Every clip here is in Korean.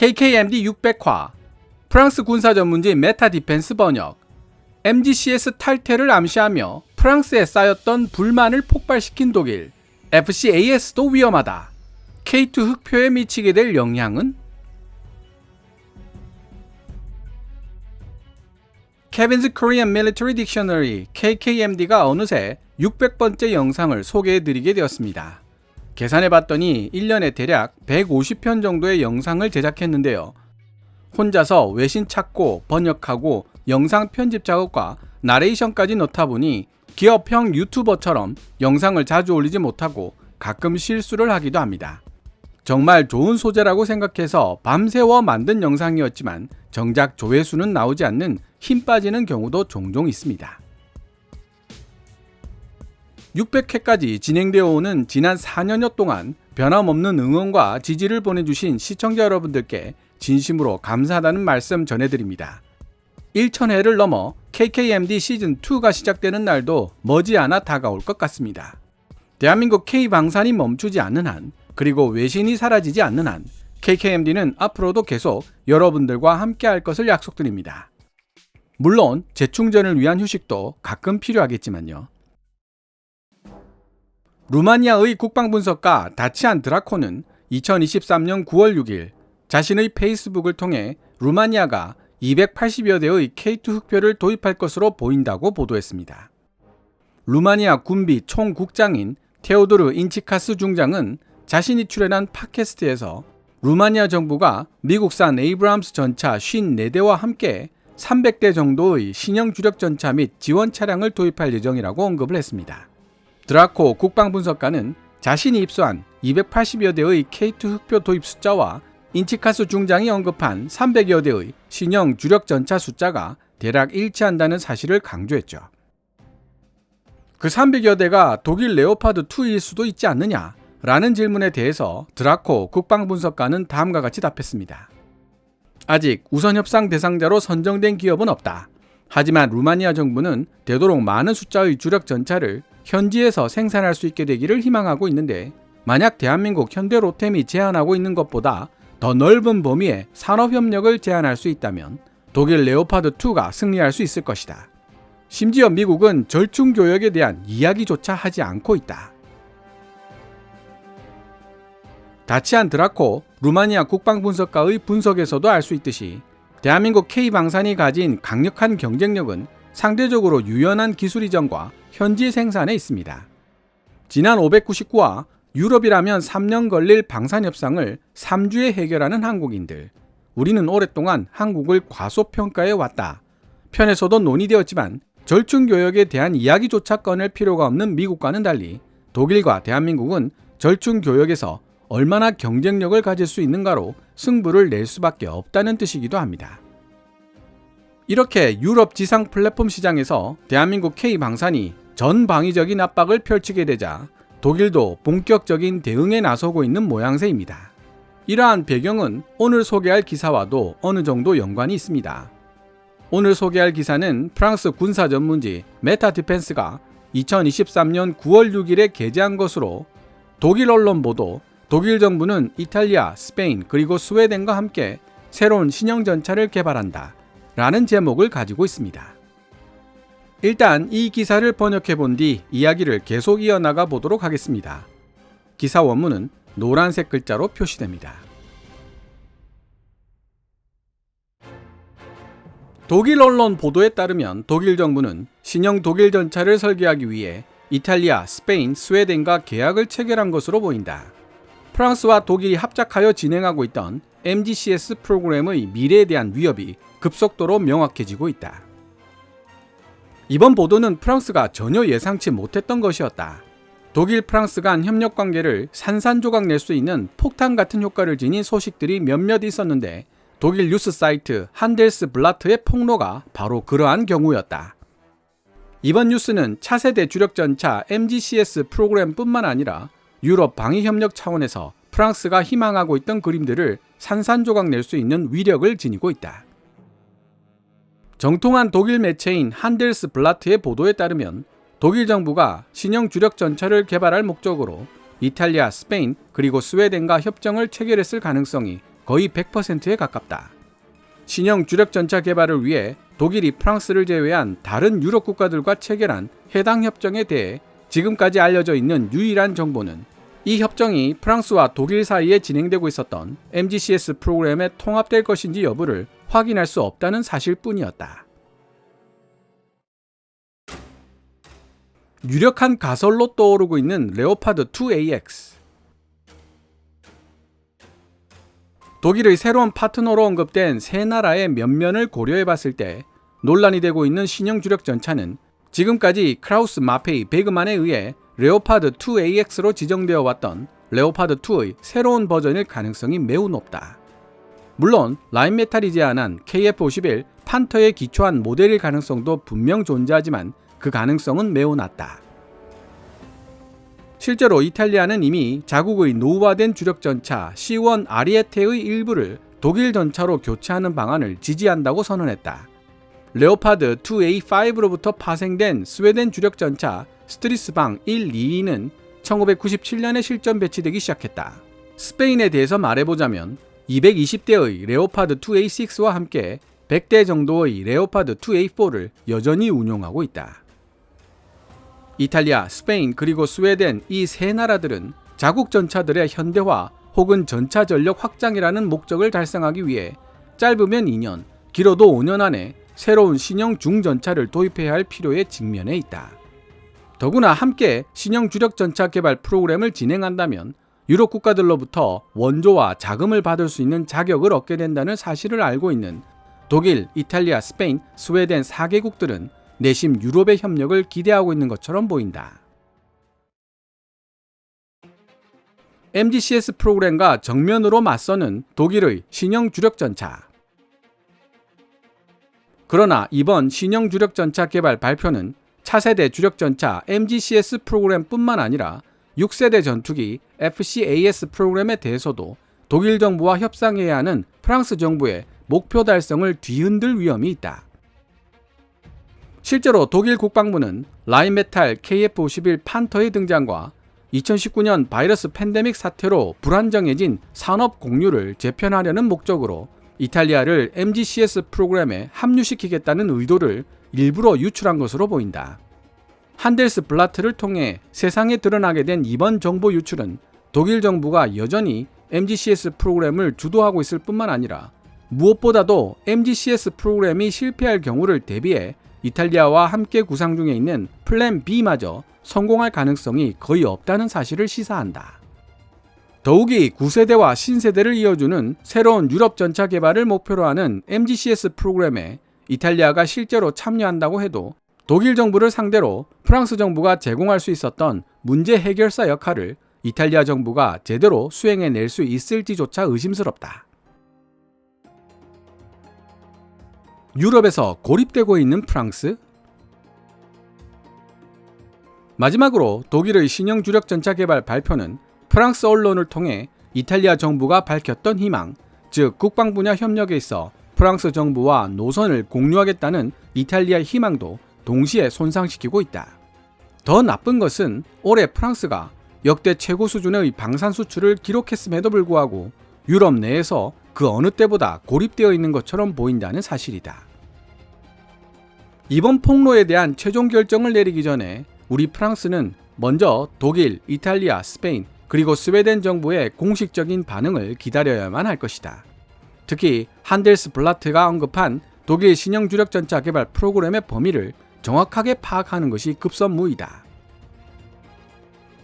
KKMD 600화, 프랑스 군사 전문지 메타 디펜스 번역, MGCS 탈퇴를 암시하며 프랑스에 쌓였던 불만을 폭발시킨 독일, FCAS도 위험하다. K2 흑표에 미치게 될 영향은? Kevin's Korean Military Dictionary KKMD가 어느새 600번째 영상을 소개해드리게 되었습니다. 계산해봤더니 1년에 대략 150편 정도의 영상을 제작했는데요. 혼자서 외신 찾고 번역하고 영상 편집 작업과 나레이션까지 넣다 보니 기업형 유튜버처럼 영상을 자주 올리지 못하고 가끔 실수를 하기도 합니다. 정말 좋은 소재라고 생각해서 밤새워 만든 영상이었지만 정작 조회수는 나오지 않는 힘 빠지는 경우도 종종 있습니다. 600회까지 진행되어 오는 지난 4년여 동안 변함없는 응원과 지지를 보내주신 시청자 여러분들께 진심으로 감사하다는 말씀 전해드립니다. 1000회를 넘어 KKMD 시즌2가 시작되는 날도 머지않아 다가올 것 같습니다. 대한민국 K방산이 멈추지 않는 한, 그리고 외신이 사라지지 않는 한 KKMD는 앞으로도 계속 여러분들과 함께 할 것을 약속드립니다. 물론 재충전을 위한 휴식도 가끔 필요하겠지만요. 루마니아의 국방분석가 다치안 드라코는 2023년 9월 6일 자신의 페이스북을 통해 루마니아가 280여 대의 K2 흑표를 도입할 것으로 보인다고 보도했습니다. 루마니아 군비 총국장인 테오도르 인치카스 중장은 자신이 출연한 팟캐스트에서 루마니아 정부가 미국산 에이브람스 전차 54대와 함께 300대 정도의 신형 주력 전차 및 지원 차량을 도입할 예정이라고 언급을 했습니다. 드라코 국방분석가는 자신이 입수한 280여 대의 K2 흑표 도입 숫자와 인치카스 중장이 언급한 300여 대의 신형 주력 전차 숫자가 대략 일치한다는 사실을 강조했죠. 그 300여 대가 독일 레오파드 2일 수도 있지 않느냐? 라는 질문에 대해서 드라코 국방분석가는 다음과 같이 답했습니다. 아직 우선 협상 대상자로 선정된 기업은 없다. 하지만 루마니아 정부는 되도록 많은 숫자의 주력 전차를 현지에서 생산할 수 있게 되기를 희망하고 있는데, 만약 대한민국 현대로템이 제안하고 있는 것보다 더 넓은 범위의 산업협력을 제안할 수 있다면 독일 레오파드2가 승리할 수 있을 것이다. 심지어 미국은 절충교역에 대한 이야기조차 하지 않고 있다. 다치안 드라코 루마니아 국방분석가의 분석에서도 알 수 있듯이 대한민국 K방산이 가진 강력한 경쟁력은 상대적으로 유연한 기술 이전과 현지 생산에 있습니다. 지난 599화 유럽이라면 3년 걸릴 방산 협상을 3주에 해결하는 한국인들. 우리는 오랫동안 한국을 과소평가해 왔다 편에서도 논의되었지만 절충교역에 대한 이야기조차 꺼낼 필요가 없는 미국과는 달리 독일과 대한민국은 절충교역에서 얼마나 경쟁력을 가질 수 있는가로 승부를 낼 수밖에 없다는 뜻이기도 합니다. 이렇게 유럽 지상 플랫폼 시장에서 대한민국 K방산이 전방위적인 압박을 펼치게 되자 독일도 본격적인 대응에 나서고 있는 모양새입니다. 이러한 배경은 오늘 소개할 기사와도 어느 정도 연관이 있습니다. 오늘 소개할 기사는 프랑스 군사 전문지 메타 디펜스가 2023년 9월 6일에 게재한 것으로 독일 언론 보도, 독일 정부는 이탈리아, 스페인 그리고 스웨덴과 함께 새로운 신형 전차를 개발한다 라는 제목을 가지고 있습니다. 일단 이 기사를 번역해 본 뒤 이야기를 계속 이어나가 보도록 하겠습니다. 기사 원문은 노란색 글자로 표시됩니다. 독일 언론 보도에 따르면 독일 정부는 신형 독일 전차를 설계하기 위해 이탈리아, 스페인, 스웨덴과 계약을 체결한 것으로 보인다. 프랑스와 독일이 합작하여 진행하고 있던 MGCS 프로그램의 미래에 대한 위협이 급속도로 명확해지고 있다. 이번 보도는 프랑스가 전혀 예상치 못했던 것이었다. 독일 프랑스 간 협력 관계를 산산조각 낼 수 있는 폭탄 같은 효과를 지닌 소식들이 몇몇 있었는데 독일 뉴스 사이트 한델스블라트의 폭로가 바로 그러한 경우였다. 이번 뉴스는 차세대 주력전차 MGCS 프로그램뿐만 아니라 유럽 방위협력 차원에서 프랑스가 희망하고 있던 그림들을 산산조각 낼 수 있는 위력을 지니고 있다. 정통한 독일 매체인 한델스블라트의 보도에 따르면 독일 정부가 신형 주력 전차를 개발할 목적으로 이탈리아, 스페인 그리고 스웨덴과 협정을 체결했을 가능성이 거의 100%에 가깝다. 신형 주력 전차 개발을 위해 독일이 프랑스를 제외한 다른 유럽 국가들과 체결한 해당 협정에 대해 지금까지 알려져 있는 유일한 정보는 이 협정이 프랑스와 독일 사이에 진행되고 있었던 MGCS 프로그램에 통합될 것인지 여부를 확인할 수 없다는 사실뿐이었다. 유력한 가설로 떠오르고 있는 레오파드 2AX. 독일의 새로운 파트너로 언급된 세 나라의 면면을 고려해봤을 때 논란이 되고 있는 신형 주력 전차는 지금까지 크라우스 마페이 베그만에 의해 레오파드 2AX로 지정되어 왔던 레오파드 2의 새로운 버전일 가능성이 매우 높다. 물론 라인메탈이 제안한 KF-51 판터에 기초한 모델일 가능성도 분명 존재하지만 그 가능성은 매우 낮다. 실제로 이탈리아는 이미 자국의 노후화된 주력 전차 C1 아리에테의 일부를 독일 전차로 교체하는 방안을 지지한다고 선언했다. 레오파드 2A5로부터 파생된 스웨덴 주력 전차 스트리스방 122는 1997년에 실전 배치되기 시작했다. 스페인에 대해서 말해보자면 220대의 레오파드 2A6와 함께 100대 정도의 레오파드 2A4를 여전히 운용하고 있다. 이탈리아, 스페인 그리고 스웨덴 이 세 나라들은 자국 전차들의 현대화 혹은 전차 전력 확장이라는 목적을 달성하기 위해 짧으면 2년, 길어도 5년 안에 새로운 신형 중전차를 도입해야 할 필요에 직면해 있다. 더구나 함께 신형 주력 전차 개발 프로그램을 진행한다면 유럽 국가들로부터 원조와 자금을 받을 수 있는 자격을 얻게 된다는 사실을 알고 있는 독일, 이탈리아, 스페인, 스웨덴 4개국들은 내심 유럽의 협력을 기대하고 있는 것처럼 보인다. MGCS 프로그램과 정면으로 맞서는 독일의 신형 주력 전차. 그러나 이번 신형 주력 전차 개발 발표는 차세대 주력 전차 MGCS 프로그램뿐만 아니라 6세대 전투기 FCAS 프로그램에 대해서도 독일 정부와 협상해야 하는 프랑스 정부의 목표 달성을 뒤흔들 위험이 있다. 실제로 독일 국방부는 라인메탈 KF-51 판터의 등장과 2019년 바이러스 팬데믹 사태로 불안정해진 산업 공유를 재편하려는 목적으로 이탈리아를 MGCS 프로그램에 합류시키겠다는 의도를 일부러 유출한 것으로 보인다. 한델스블라트를 통해 세상에 드러나게 된 이번 정보 유출은 독일 정부가 여전히 MGCS 프로그램을 주도하고 있을 뿐만 아니라 무엇보다도 MGCS 프로그램이 실패할 경우를 대비해 이탈리아와 함께 구상 중에 있는 플랜 B마저 성공할 가능성이 거의 없다는 사실을 시사한다. 더욱이 9세대와 신세대를 이어주는 새로운 유럽 전차 개발을 목표로 하는 MGCS 프로그램에 이탈리아가 실제로 참여한다고 해도 독일 정부를 상대로 프랑스 정부가 제공할 수 있었던 문제 해결사 역할을 이탈리아 정부가 제대로 수행해낼 수 있을지조차 의심스럽다. 유럽에서 고립되고 있는 프랑스? 마지막으로 독일의 신형 주력 전차 개발 발표는 프랑스 언론을 통해 이탈리아 정부가 밝혔던 희망, 즉 국방 분야 협력에 있어 프랑스 정부와 노선을 공유하겠다는 이탈리아의 희망도 동시에 손상시키고 있다. 더 나쁜 것은 올해 프랑스가 역대 최고 수준의 방산 수출을 기록했음에도 불구하고 유럽 내에서 그 어느 때보다 고립되어 있는 것처럼 보인다는 사실이다. 이번 폭로에 대한 최종 결정을 내리기 전에 우리 프랑스는 먼저 독일, 이탈리아, 스페인, 그리고 스웨덴 정부의 공식적인 반응을 기다려야만 할 것이다. 특히 한델스블라트가 언급한 독일 신형 주력 전차 개발 프로그램의 범위를 정확하게 파악하는 것이 급선무이다.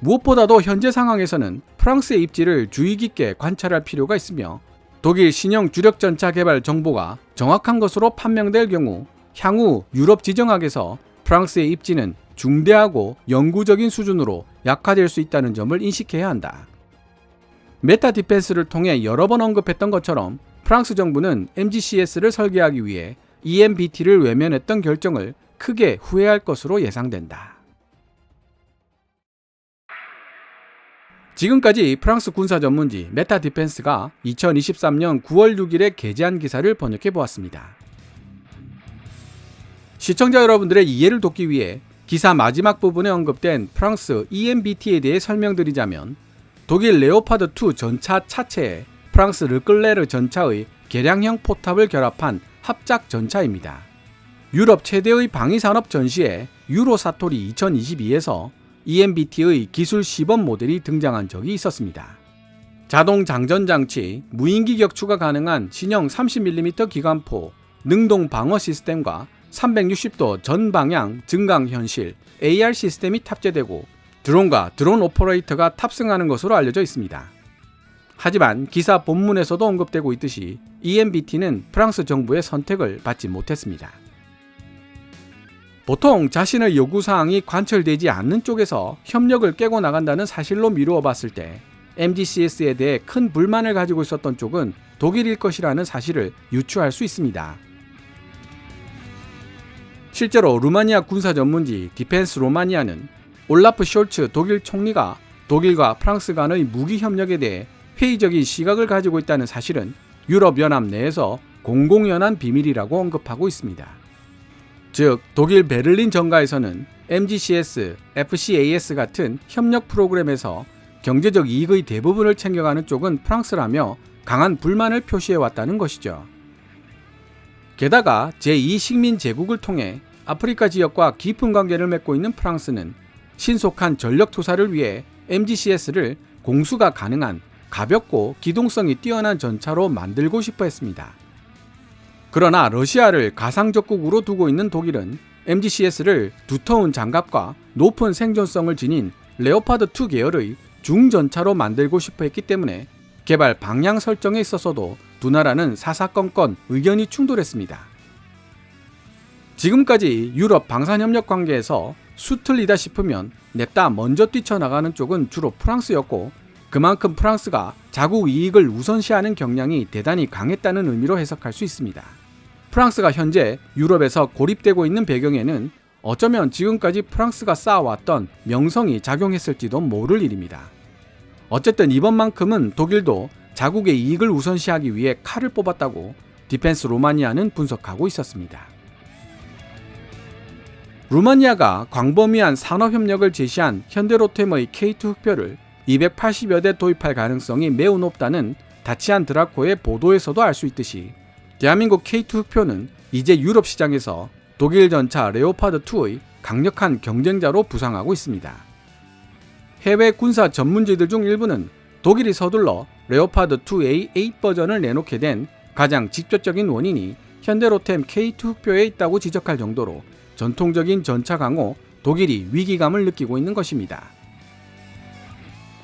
무엇보다도 현재 상황에서는 프랑스의 입지를 주의 깊게 관찰할 필요가 있으며 독일 신형 주력 전차 개발 정보가 정확한 것으로 판명될 경우 향후 유럽 지정학에서 프랑스의 입지는 중대하고 영구적인 수준으로 약화될 수 있다는 점을 인식해야 한다. 메타 디펜스를 통해 여러 번 언급했던 것처럼 프랑스 정부는 MGCS를 설계하기 위해 EMBT를 외면했던 결정을 크게 후회할 것으로 예상된다. 지금까지 프랑스 군사 전문지 메타 디펜스가 2023년 9월 6일에 게재한 기사를 번역해 보았습니다. 시청자 여러분들의 이해를 돕기 위해 기사 마지막 부분에 언급된 프랑스 EMBT에 대해 설명드리자면 독일 레오파드2 전차 차체에 프랑스 르클레르 전차의 개량형 포탑을 결합한 합작 전차입니다. 유럽 최대의 방위산업 전시회 유로사토리 2022에서 EMBT의 기술 시범 모델이 등장한 적이 있었습니다. 자동 장전장치, 무인기 격추가 가능한 신형 30mm 기관포, 능동 방어 시스템과 360도 전방향 증강 현실 AR 시스템이 탑재되고 드론과 드론 오퍼레이터가 탑승하는 것으로 알려져 있습니다. 하지만 기사 본문에서도 언급되고 있듯이 EMBT는 프랑스 정부의 선택을 받지 못했습니다. 보통 자신의 요구사항이 관철되지 않는 쪽에서 협력을 깨고 나간다는 사실로 미루어 봤을 때 MGCS에 대해 큰 불만을 가지고 있었던 쪽은 독일일 것이라는 사실을 유추할 수 있습니다. 실제로 루마니아 군사 전문지 디펜스 로마니아는 올라프 숄츠 독일 총리가 독일과 프랑스 간의 무기 협력에 대해 회의적인 시각을 가지고 있다는 사실은 유럽연합 내에서 공공연한 비밀이라고 언급하고 있습니다. 즉, 독일 베를린 정가에서는 MGCS, FCAS 같은 협력 프로그램에서 경제적 이익의 대부분을 챙겨가는 쪽은 프랑스라며 강한 불만을 표시해왔다는 것이죠. 게다가 제2식민 제국을 통해 아프리카 지역과 깊은 관계를 맺고 있는 프랑스는 신속한 전력 투사를 위해 MGCS를 공수가 가능한 가볍고 기동성이 뛰어난 전차로 만들고 싶어 했습니다. 그러나 러시아를 가상적국으로 두고 있는 독일은 MGCS를 두터운 장갑과 높은 생존성을 지닌 레오파드2 계열의 중전차로 만들고 싶어 했기 때문에 개발 방향 설정에 있어서도 두 나라는 사사건건 의견이 충돌했습니다. 지금까지 유럽 방산협력 관계에서 수틀리다 싶으면 냅다 먼저 뛰쳐나가는 쪽은 주로 프랑스였고 그만큼 프랑스가 자국 이익을 우선시하는 경향이 대단히 강했다는 의미로 해석할 수 있습니다. 프랑스가 현재 유럽에서 고립되고 있는 배경에는 어쩌면 지금까지 프랑스가 쌓아왔던 명성이 작용했을지도 모를 일입니다. 어쨌든 이번만큼은 독일도 자국의 이익을 우선시하기 위해 칼을 뽑았다고 디펜스 로마니아는 분석하고 있었습니다. 루마니아가 광범위한 산업협력을 제시한 현대로템의 K2 흑표를 280여 대 도입할 가능성이 매우 높다는 다치안 드라코의 보도에서도 알 수 있듯이 대한민국 K2 흑표는 이제 유럽 시장에서 독일 전차 레오파드2의 강력한 경쟁자로 부상하고 있습니다. 해외 군사 전문지들 중 일부는 독일이 서둘러 레오파드2A8 버전을 내놓게 된 가장 직접적인 원인이 현대로템 K2 흑표에 있다고 지적할 정도로 전통적인 전차 강호 독일이 위기감을 느끼고 있는 것입니다.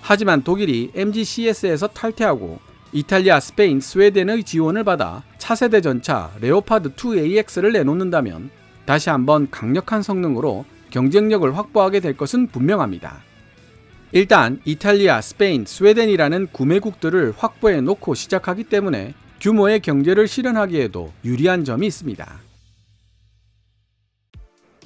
하지만 독일이 MGCS에서 탈퇴하고 이탈리아, 스페인, 스웨덴의 지원을 받아 차세대 전차 레오파드2AX를 내놓는다면 다시 한번 강력한 성능으로 경쟁력을 확보하게 될 것은 분명합니다. 일단 이탈리아, 스페인, 스웨덴이라는 구매국들을 확보해 놓고 시작하기 때문에 규모의 경제를 실현하기에도 유리한 점이 있습니다.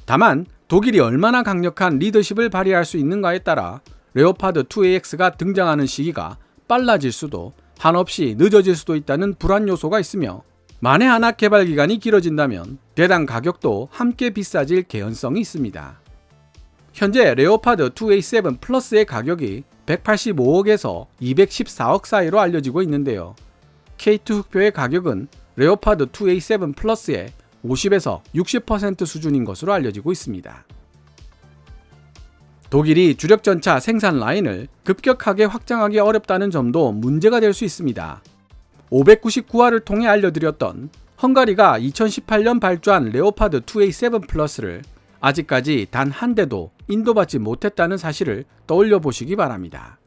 다만 독일이 얼마나 강력한 리더십을 발휘할 수 있는가에 따라 레오파드2AX가 등장하는 시기가 빨라질 수도 한없이 늦어질 수도 있다는 불안 요소가 있으며 만에 하나 개발 기간이 길어진다면 대당 가격도 함께 비싸질 개연성이 있습니다. 현재 레오파드2A7 플러스의 가격이 185억에서 214억 사이로 알려지고 있는데요. K2 흑표의 가격은 레오파드2A7 플러스의 50에서 60% 수준인 것으로 알려지고 있습니다. 독일이 주력 전차 생산 라인을 급격하게 확장하기 어렵다는 점도 문제가 될 수 있습니다. 599화를 통해 알려드렸던 헝가리가 2018년 발주한 레오파드2A7 플러스를 아직까지 단 한 대도 인도받지 못했다는 사실을 떠올려 보시기 바랍니다.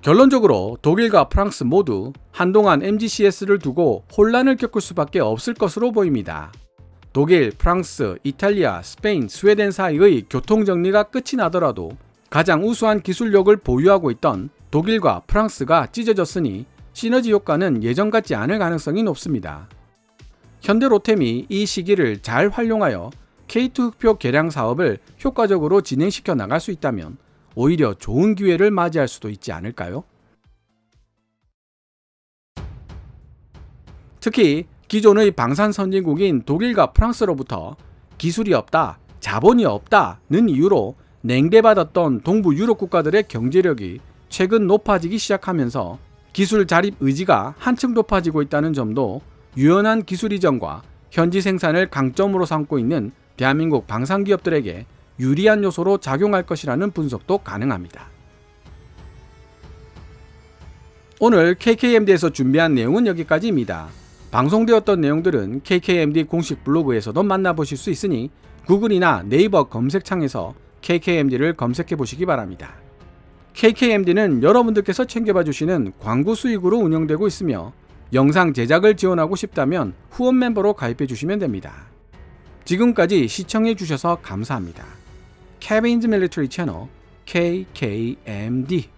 결론적으로 독일과 프랑스 모두 한동안 MGCS를 두고 혼란을 겪을 수밖에 없을 것으로 보입니다. 독일, 프랑스, 이탈리아, 스페인, 스웨덴 사이의 교통정리가 끝이 나더라도 가장 우수한 기술력을 보유하고 있던 독일과 프랑스가 찢어졌으니 시너지 효과는 예전 같지 않을 가능성이 높습니다. 현대로템이 이 시기를 잘 활용하여 K2 흑표 개량 사업을 효과적으로 진행시켜 나갈 수 있다면 오히려 좋은 기회를 맞이할 수도 있지 않을까요? 특히 기존의 방산 선진국인 독일과 프랑스로부터 기술이 없다, 자본이 없다는 이유로 냉대받았던 동부 유럽 국가들의 경제력이 최근 높아지기 시작하면서 기술 자립 의지가 한층 높아지고 있다는 점도 유연한 기술 이전과 현지 생산을 강점으로 삼고 있는 대한민국 방산기업들에게 유리한 요소로 작용할 것이라는 분석도 가능합니다. 오늘 KKMD에서 준비한 내용은 여기까지입니다. 방송되었던 내용들은 KKMD 공식 블로그에서도 만나보실 수 있으니 구글이나 네이버 검색창에서 KKMD를 검색해 보시기 바랍니다. KKMD는 여러분들께서 챙겨봐 주시는 광고 수익으로 운영되고 있으며 영상 제작을 지원하고 싶다면 후원 멤버로 가입해 주시면 됩니다. 지금까지 시청해 주셔서 감사합니다. Kevin's Military Channel KKMD